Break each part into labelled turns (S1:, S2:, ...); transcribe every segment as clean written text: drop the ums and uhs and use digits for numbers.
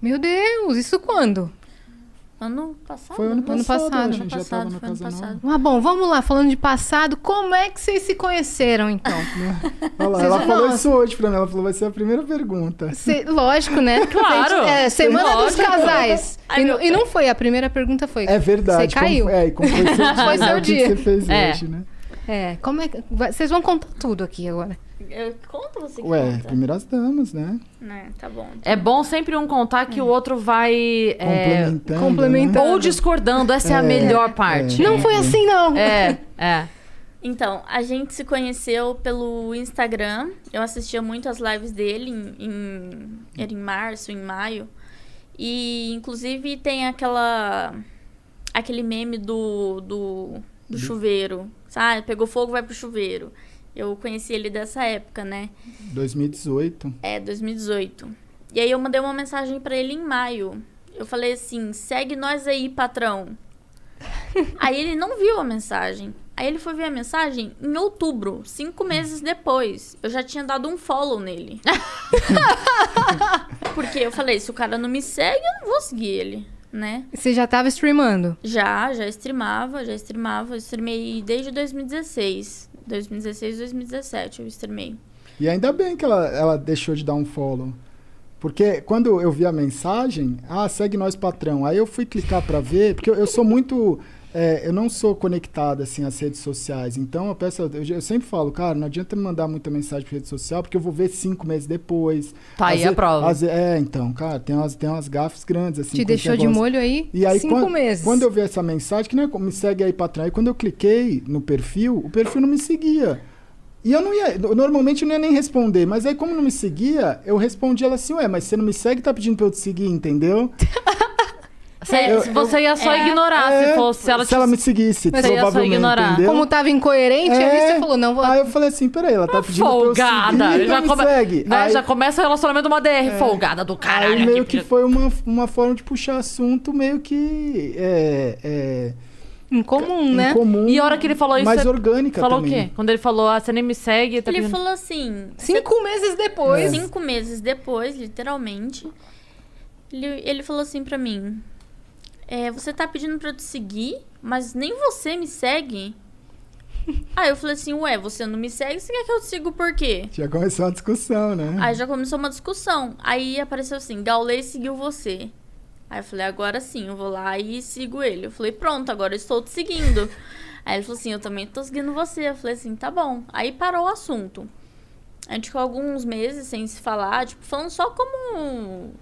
S1: Meu Deus, isso quando?
S2: Ano passado?
S3: Foi ano passado. A gente já
S2: passado,
S3: tava na casa nova.
S1: Ah, bom, vamos lá, falando de passado, como é que vocês se conheceram, então?
S3: Olha lá,
S1: Vocês
S3: ela
S1: não-
S3: falou isso hoje pra mim. Ela falou, vai ser a primeira pergunta.
S1: Lógico, né?
S4: Claro.
S1: Semana
S4: Lógico.
S1: dos casais.
S2: Ai,
S1: E não foi, a primeira pergunta foi...
S3: É verdade.
S1: Você caiu.
S3: Como foi seu dia?
S1: Foi seu
S3: O que
S1: dia.
S3: você fez
S4: É.
S3: hoje, né?
S1: Como é que... Vocês vão contar tudo aqui agora.
S2: Eu conto você que
S3: Ué,
S2: conta.
S3: primeiras damas, né?
S2: Né, tá bom.
S4: É bom sempre um contar que o outro vai
S1: complementando.
S4: ou discordando. Essa é a melhor parte.
S1: Não foi assim, não.
S4: É.
S2: Então, a gente se conheceu pelo Instagram. Eu assistia muito as lives dele era em março, em maio. E, inclusive, tem aquele meme do chuveiro. Sabe? Pegou fogo, vai pro chuveiro. Eu conheci ele dessa época, né?
S3: 2018.
S2: 2018. E aí eu mandei uma mensagem pra ele em maio. Eu falei assim, segue nós aí, patrão. Aí ele não viu a mensagem. Aí ele foi ver a mensagem em outubro, 5 meses depois. Eu já tinha dado um follow nele. Porque eu falei, se o cara não me segue, eu não vou seguir ele, né?
S1: Você já tava streamando?
S2: Já streamava. Eu streamei desde 2016. 2017 eu streamei.
S3: E ainda bem que ela deixou de dar um follow. Porque quando eu vi a mensagem, segue nós, patrão. Aí eu fui clicar pra ver, porque eu sou muito... eu não sou conectado, assim, às redes sociais. Então, eu sempre falo, cara, não adianta me mandar muita mensagem pra rede social, porque eu vou ver 5 meses depois.
S4: Tá aí a prova.
S3: Então, cara, tem umas gafes grandes, assim.
S1: Te deixou de molho aí?
S3: E aí,
S1: 5 meses.
S3: Quando eu vi essa mensagem, que não é me segue aí, patrão. Aí quando eu cliquei no perfil, o perfil não me seguia. E eu não ia, normalmente eu não ia nem responder, mas aí como não me seguia, eu respondi ela assim, mas você não me segue, tá pedindo pra eu te seguir, entendeu?
S4: Você ia só ignorar se ela
S3: me seguisse,
S4: Mas você ia só
S3: provavelmente,
S4: ignorar.
S3: entendeu?
S1: Como tava incoerente, aí você falou, não vou...
S3: Aí eu falei assim, peraí, ela tá pedindo
S4: folgada.
S3: pra eu seguir,
S4: Já,
S3: me segue.
S4: né,
S3: Aí,
S4: já começa o relacionamento uma DR folgada do caralho.
S3: aí meio
S4: aqui.
S3: que foi uma forma de puxar assunto meio que...
S1: Incomum, né?
S3: incomum,
S4: E a hora que ele falou isso,
S3: mais
S4: você
S3: orgânica
S4: falou
S3: também.
S4: o quê? Quando ele falou, você nem me segue... Tá
S2: Ele
S4: pedindo...
S2: falou assim...
S1: 5 meses depois.
S2: 5 meses depois, literalmente, ele falou assim pra mim... você tá pedindo pra eu te seguir, mas nem você me segue? Aí eu falei assim, você não me segue, você quer que eu te siga por quê?
S3: Já começou uma discussão, né?
S2: Aí já começou uma discussão. Aí apareceu assim, Gaulês seguiu você. Aí eu falei, agora sim, eu vou lá e sigo ele. Eu falei, pronto, agora eu estou te seguindo. Aí ele falou assim, eu também tô seguindo você. Eu falei assim, tá bom. Aí parou o assunto. A gente ficou alguns meses sem se falar, tipo, falando só como...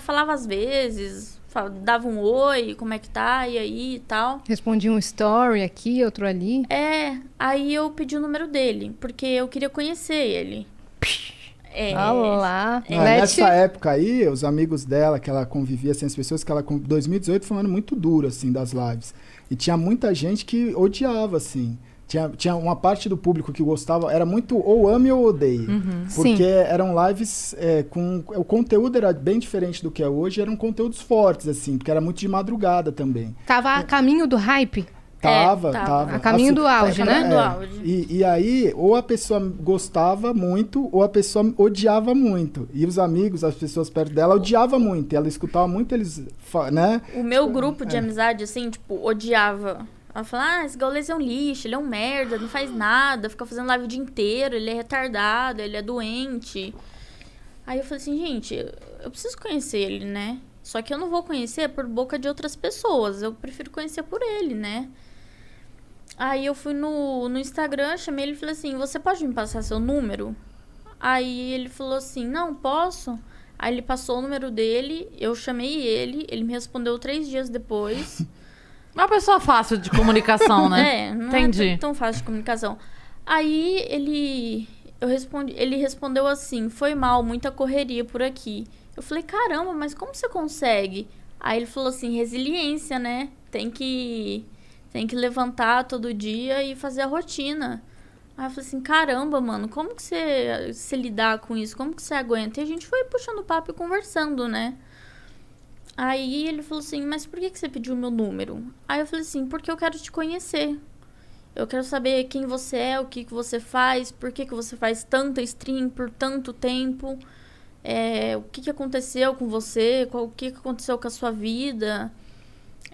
S2: Falava às vezes, dava um oi, como é que tá, e aí e tal.
S1: Respondi um story aqui, outro ali.
S2: Aí eu pedi o número dele, porque eu queria conhecer ele.
S1: Olha lá.
S3: Nessa época aí, os amigos dela, que ela convivia, assim, as pessoas que ela... 2018 foi um ano muito duro, assim, das lives. E tinha muita gente que odiava, assim. Tinha uma parte do público que gostava, era muito ou ame ou odeie. Porque eram lives o conteúdo era bem diferente do que é hoje, eram conteúdos fortes, assim, porque era muito de madrugada também.
S1: Tava a caminho do hype.
S3: Tava.
S1: A caminho do auge, né?
S2: Do auge.
S3: E aí, ou a pessoa gostava muito, ou a pessoa odiava muito. E os amigos, as pessoas perto dela, odiavam muito. E ela escutava muito eles, né?
S2: O meu grupo de amizade, assim, tipo, odiava. Ela falava, esse Gaules é um lixo, ele é um merda, não faz nada, fica fazendo live o dia inteiro, ele é retardado, ele é doente. Aí eu falei assim, gente, eu preciso conhecer ele, né? Só que eu não vou conhecer por boca de outras pessoas, eu prefiro conhecer por ele, né? Aí eu fui no Instagram, chamei ele e falei assim, você pode me passar seu número? Aí ele falou assim, não, posso. Aí ele passou o número dele, eu chamei ele me respondeu 3 dias depois.
S4: Uma pessoa fácil de comunicação, né?
S2: Não
S4: Entendi.
S2: é tão fácil de comunicação. Aí ele respondeu assim, foi mal, muita correria por aqui. Eu falei, caramba, mas como você consegue? Aí ele falou assim, resiliência, né? Tem que levantar todo dia e fazer a rotina. Aí eu falei assim, caramba, mano, como que você lidar com isso? Como que você aguenta? E a gente foi puxando papo e conversando, né? Aí ele falou assim, mas por que você pediu o meu número? Aí eu falei assim, porque eu quero te conhecer. Eu quero saber quem você é, o que você faz, por que você faz tanta stream por tanto tempo. o que aconteceu com você, o que aconteceu com a sua vida.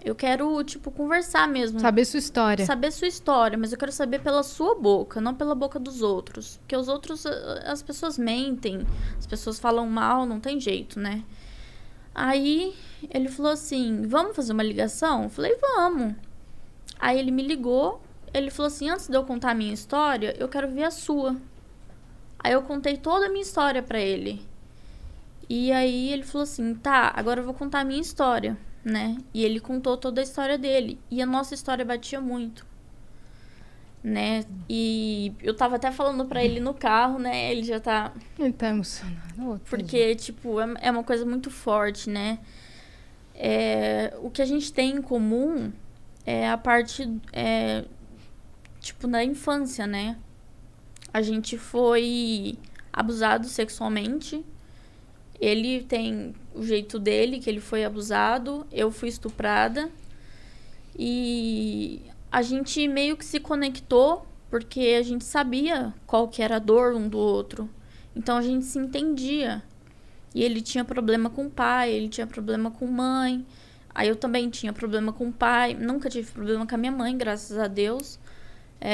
S2: Eu quero, tipo, conversar mesmo.
S1: Saber sua história.
S2: Saber sua história, mas eu quero saber pela sua boca, não pela boca dos outros. Porque os outros, as pessoas mentem, as pessoas falam mal, não tem jeito, né? Aí ele falou assim, vamos fazer uma ligação? Eu falei, vamos. Aí ele me ligou, ele falou assim, antes de eu contar a minha história, eu quero ver a sua. Aí eu contei toda a minha história pra ele. E aí ele falou assim, tá, agora eu vou contar a minha história, né? E ele contou toda a história dele. E a nossa história batia muito, né? E eu tava até falando pra ele no carro, né? Ele já tá...
S1: Ele tá emocionado.
S2: Porque, tipo, é uma coisa muito forte, né? O que a gente tem em comum é a parte, tipo, na infância, né? A gente foi abusado sexualmente. Ele tem o jeito dele, que ele foi abusado. Eu fui estuprada. E a gente meio que se conectou, porque a gente sabia qual que era a dor um do outro. Então, a gente se entendia. E ele tinha problema com o pai, ele tinha problema com mãe. Aí eu também tinha problema com o pai. Nunca tive problema com a minha mãe, graças a Deus.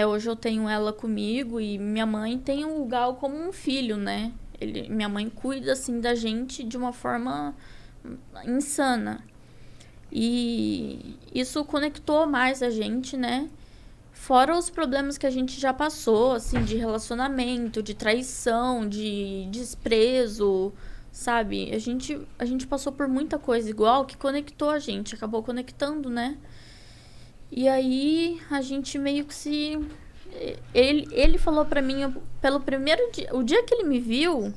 S2: Hoje eu tenho ela comigo e minha mãe tem o Gal como um filho, né? Minha mãe cuida, assim, da gente de uma forma insana. E isso conectou mais a gente, né? Fora os problemas que a gente já passou, assim, de relacionamento, de traição, de desprezo, sabe? A gente passou por muita coisa igual que conectou a gente, acabou conectando, né? E aí, a gente meio que se... Ele falou pra mim, pelo primeiro dia... O dia que ele me viu,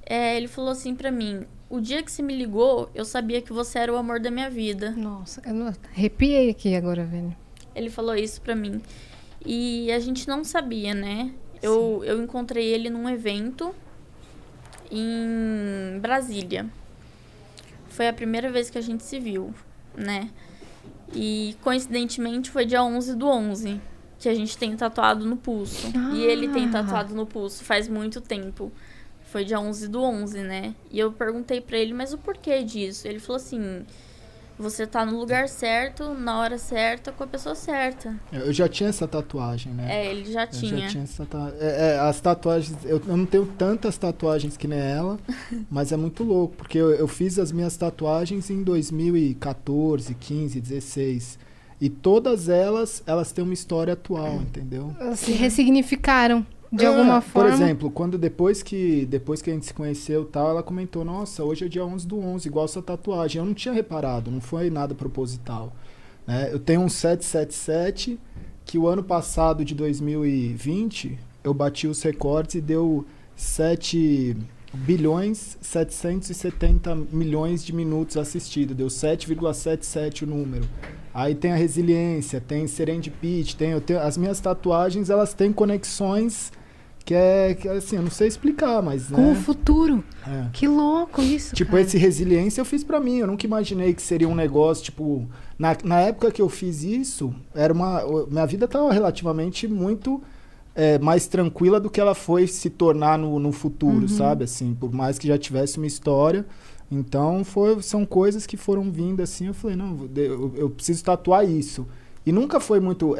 S2: ele falou assim pra mim, o dia que você me ligou, eu sabia que você era o amor da minha vida.
S1: Nossa, eu arrepiei aqui agora, velho.
S2: Ele falou isso pra mim. E a gente não sabia, né? Eu encontrei ele num evento em Brasília. Foi a primeira vez que a gente se viu, né? E, coincidentemente, foi dia 11/11, que a gente tem tatuado no pulso. E ele tem tatuado no pulso faz muito tempo. Foi dia 11/11, né? E eu perguntei pra ele, mas o porquê disso? Ele falou assim, você tá no lugar certo, na hora certa, com a pessoa certa.
S3: Eu já tinha essa tatuagem, né?
S2: Ele já tinha.
S3: Eu já tinha essa tatuagem. As tatuagens, eu não tenho tantas tatuagens que nem ela, mas é muito louco, porque eu fiz as minhas tatuagens em 2014, 15, 16. E todas elas têm uma história atual, entendeu?
S1: Se ressignificaram de alguma forma.
S3: Por exemplo, depois que a gente se conheceu e tal, ela comentou, nossa, hoje é dia 11/11, igual essa tatuagem. Eu não tinha reparado, não foi nada proposital, né? Eu tenho um 777, que o ano passado, de 2020, eu bati os recordes e deu 7.770 milhões de minutos assistidos. Deu 7,77 o número. Aí tem a resiliência, tem serendipity, as minhas tatuagens, elas têm conexões que assim, eu não sei explicar, mas...
S1: Com
S3: né?
S1: o futuro. Que louco isso,
S3: Tipo,
S1: cara.
S3: esse resiliência eu fiz pra mim, eu nunca imaginei que seria um negócio, tipo... Na época que eu fiz isso, minha vida tava relativamente muito mais tranquila do que ela foi se tornar no futuro, sabe? Assim, por mais que já tivesse uma história... Então, são coisas que foram vindo assim, eu falei, não, eu preciso tatuar isso. E nunca foi muito...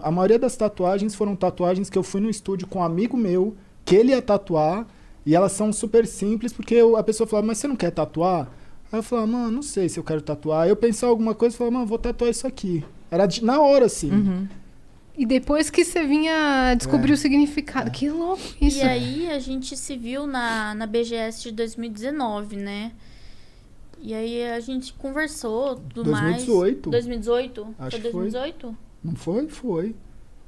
S3: a maioria das tatuagens foram tatuagens que eu fui no estúdio com um amigo meu, que ele ia tatuar, e elas são super simples, porque a pessoa falava, mas você não quer tatuar? Aí eu falava, mano, não sei se eu quero tatuar. Aí eu pensava alguma coisa e falava, mano, vou tatuar isso aqui. Era na hora, assim.
S1: E depois que você vinha descobrir o significado. Que louco isso.
S2: E aí a gente se viu na BGS de 2019, né? E aí a gente conversou, tudo
S3: 2018.
S2: mais. 2018?
S3: Acho
S2: Foi
S3: que foi.
S2: 2018?
S3: Não foi? Foi.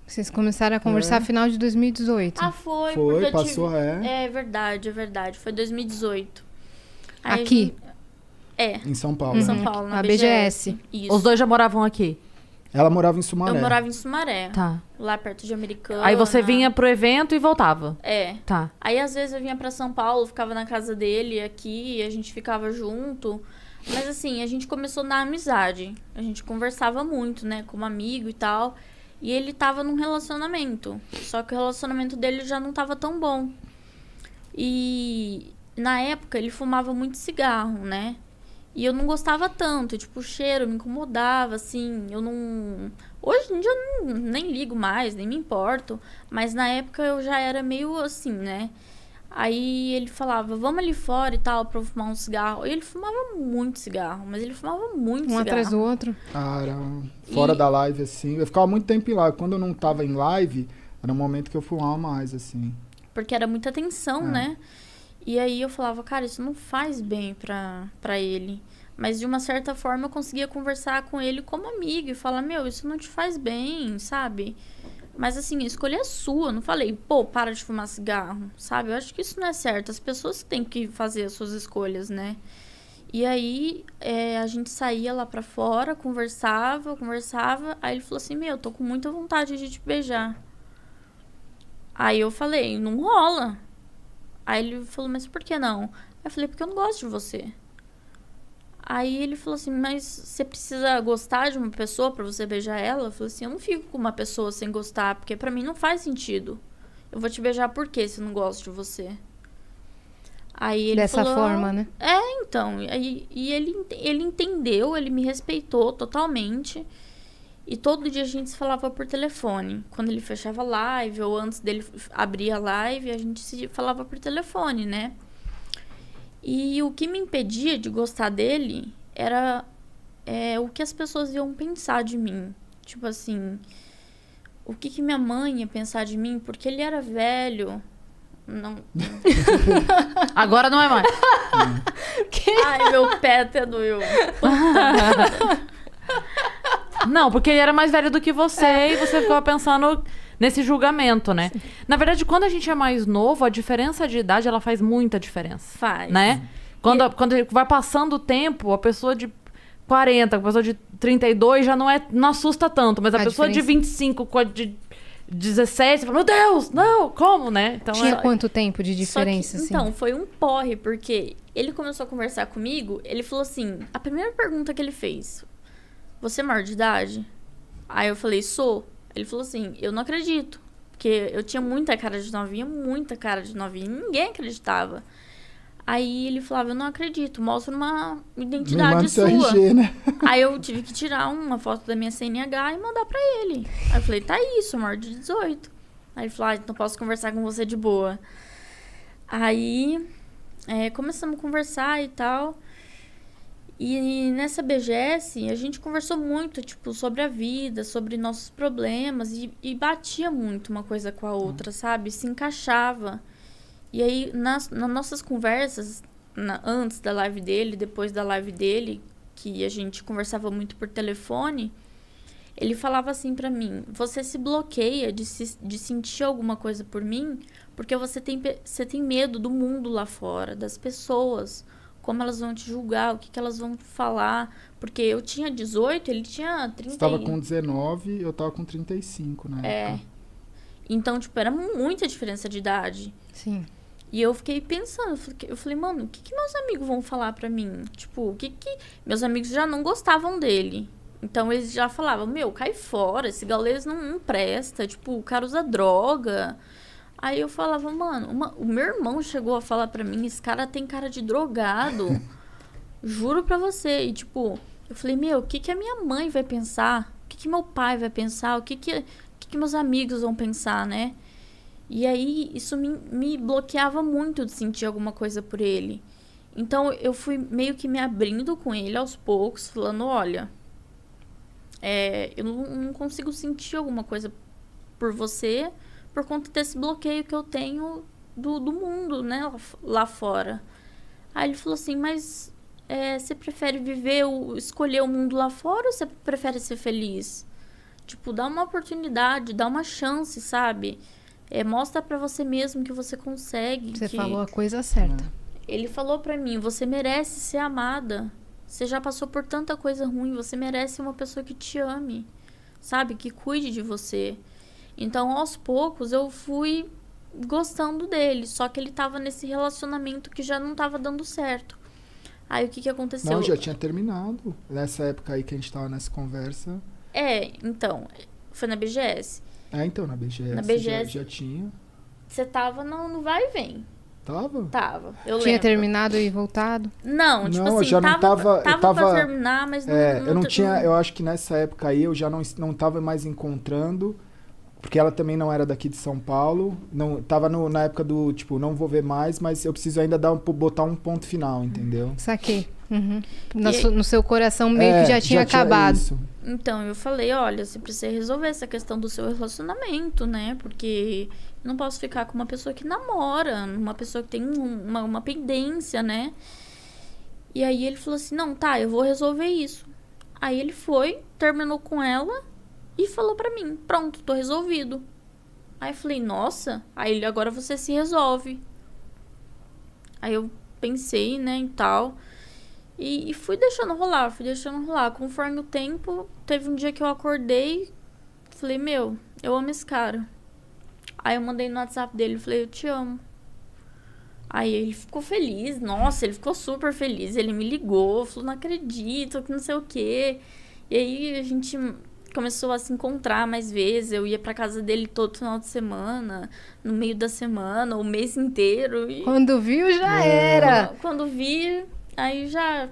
S1: Vocês começaram a conversar final de 2018.
S2: Ah, foi.
S3: Foi,
S2: porque
S3: passou,
S2: É verdade. Foi 2018. Aí
S1: Aqui?
S3: Em São Paulo.
S2: Em São Paulo, na
S1: A
S2: BGS. Isso.
S4: Os dois já moravam aqui?
S3: Ela morava em Sumaré.
S2: Eu morava em Sumaré.
S4: Tá.
S2: Lá perto de Americana.
S4: Aí você vinha pro evento e voltava? Tá.
S2: Aí às vezes eu vinha pra São Paulo, ficava na casa dele aqui, a gente ficava junto. Mas assim, a gente começou na amizade. A gente conversava muito, né, como amigo e tal. E ele tava num relacionamento. Só que o relacionamento dele já não tava tão bom. E na época, ele fumava muito cigarro, né? E eu não gostava tanto, tipo, o cheiro me incomodava, assim, eu não... Hoje em dia eu nem ligo mais, nem me importo, mas na época eu já era meio assim, né? Aí ele falava, vamos ali fora e tal, pra eu fumar um cigarro. E ele fumava muito cigarro, mas ele fumava muito cigarro.
S1: Um atrás do outro.
S3: Era fora da live, assim. Eu ficava muito tempo em live. Quando eu não tava em live, era um momento que eu fumava mais, assim.
S2: Porque era muita tensão, né? E aí eu falava, cara, isso não faz bem pra ele. Mas de uma certa forma eu conseguia conversar com ele como amigo e falar, meu, isso não te faz bem, sabe? Mas assim, a escolha é sua. Eu não falei, pô, para de fumar cigarro, sabe? Eu acho que isso não é certo. As pessoas têm que fazer as suas escolhas, né? E aí a gente saía lá pra fora, conversava. Aí ele falou assim, meu, eu tô com muita vontade de te beijar. Aí eu falei, não rola. Aí ele falou, mas por que não? Aí eu falei, porque eu não gosto de você. Aí ele falou assim, mas você precisa gostar de uma pessoa pra você beijar ela? Eu falei assim, eu não fico com uma pessoa sem gostar, porque pra mim não faz sentido. Eu vou te beijar por quê se eu não gosto de você? Aí ele
S1: Dessa
S2: falou,
S1: forma, né?
S2: Então. E ele entendeu, ele me respeitou totalmente. E todo dia a gente se falava por telefone. Quando ele fechava a live, ou antes dele abrir a live, a gente se falava por telefone, né? E o que me impedia de gostar dele era o que as pessoas iam pensar de mim. Tipo assim, o que minha mãe ia pensar de mim, porque ele era velho. Não.
S4: Agora não é mais.
S2: Ai, meu pé até doeu.
S4: Não, porque ele era mais velho do que você e você ficava pensando nesse julgamento, né? Sim. Na verdade, quando a gente é mais novo, a diferença de idade, ela faz muita diferença.
S2: Faz.
S4: Né? Quando vai passando o tempo, a pessoa de 40, a pessoa de 32 já não assusta tanto, mas a pessoa diferença... de 25 com a de 17, você fala, meu Deus, não, como, né? Então,
S1: tinha quanto tempo de diferença, assim?
S2: Então, foi um porre, porque ele começou a conversar comigo, ele falou assim, a primeira pergunta que ele fez, você é maior de idade? Aí eu falei, sou. Ele falou assim, eu não acredito. Porque eu tinha muita cara de novinha, ninguém acreditava. Aí ele falava, eu não acredito, mostra uma identidade sua.
S3: RG, né?
S2: Aí eu tive que tirar uma foto da minha CNH e mandar pra ele. Aí eu falei, tá aí, sou maior de 18. Aí ele falou, então posso conversar com você de boa. Aí começamos a conversar e tal. E nessa BGS, a gente conversou muito, tipo, sobre a vida, sobre nossos problemas, e batia muito uma coisa com a outra, sabe? Se encaixava. E aí, nas nossas conversas, antes da live dele, depois da live dele, que a gente conversava muito por telefone, ele falava assim pra mim, você se bloqueia de sentir alguma coisa por mim, porque você tem medo do mundo lá fora, das pessoas, como elas vão te julgar, o que elas vão falar. Porque eu tinha 18, ele tinha 30.
S3: Você tava com 19, eu tava com 35 na época.
S2: Então, tipo, era muita diferença de idade.
S1: Sim.
S2: E eu fiquei pensando, eu falei, mano, o que meus amigos vão falar pra mim? Tipo, meus amigos já não gostavam dele. Então, eles já falavam, meu, cai fora, esse gaulês não presta, tipo, o cara usa droga. Aí eu falava, mano, o meu irmão chegou a falar pra mim, esse cara tem cara de drogado. Juro pra você. E tipo, eu falei, meu, o que a minha mãe vai pensar? O que meu pai vai pensar? O que meus amigos vão pensar, né? E aí, isso me bloqueava muito de sentir alguma coisa por ele. Então, eu fui meio que me abrindo com ele aos poucos, falando, olha, eu não consigo sentir alguma coisa por você, por conta desse bloqueio que eu tenho do mundo, né, lá fora. Aí ele falou assim, mas você prefere escolher o mundo lá fora ou você prefere ser feliz? Tipo, dá uma oportunidade, dá uma chance, sabe? Mostra pra você mesmo que você consegue.
S1: Você falou a coisa certa.
S2: Ele falou pra mim, você merece ser amada. Você já passou por tanta coisa ruim, você merece uma pessoa que te ame, sabe? Que cuide de você. Então, aos poucos, eu fui gostando dele. Só que ele tava nesse relacionamento que já não tava dando certo. Aí, o que aconteceu?
S3: Não, já tinha terminado. Nessa época aí que a gente tava nessa conversa.
S2: Então. Foi na BGS.
S3: Então, na BGS.
S2: Na BGS
S3: já tinha.
S2: Você tava no vai e vem.
S3: tava?
S2: Tava, eu
S1: Tinha
S2: lembro.
S1: terminado e voltado?
S2: Não, tipo
S3: Não, eu
S2: assim,
S3: já não
S2: tava
S3: eu tava
S2: pra terminar, mas não...
S3: eu não tinha, eu acho que nessa época aí eu já não tava mais encontrando, porque ela também não era daqui de São Paulo, não tava na época do, tipo, não vou ver mais, mas eu preciso ainda botar um ponto final, entendeu?
S1: Saquei. Uhum.
S2: E-
S1: No seu coração meio que já tinha acabado.
S3: isso.
S2: Então, eu falei, olha, você precisa resolver essa questão do seu relacionamento, né? Porque eu não posso ficar com uma pessoa que namora, uma pessoa que tem uma pendência, né? E aí ele falou assim, não, tá, eu vou resolver isso. Aí ele foi, terminou com ela e falou pra mim, pronto, tô resolvido. Aí eu falei, nossa, aí ele, agora você se resolve. Aí eu pensei, né, e tal... E fui deixando rolar. Conforme o tempo, teve um dia que eu acordei, falei, meu, eu amo esse cara. Aí eu mandei no WhatsApp dele, falei, eu te amo. Aí ele ficou feliz, nossa, ele ficou super feliz. Ele me ligou, falou, não acredito, que não sei o quê. E aí a gente começou a se encontrar mais vezes. Eu ia pra casa dele todo final de semana, no meio da semana, o mês inteiro. E
S1: Quando viu, já era.
S2: quando vi... Aí já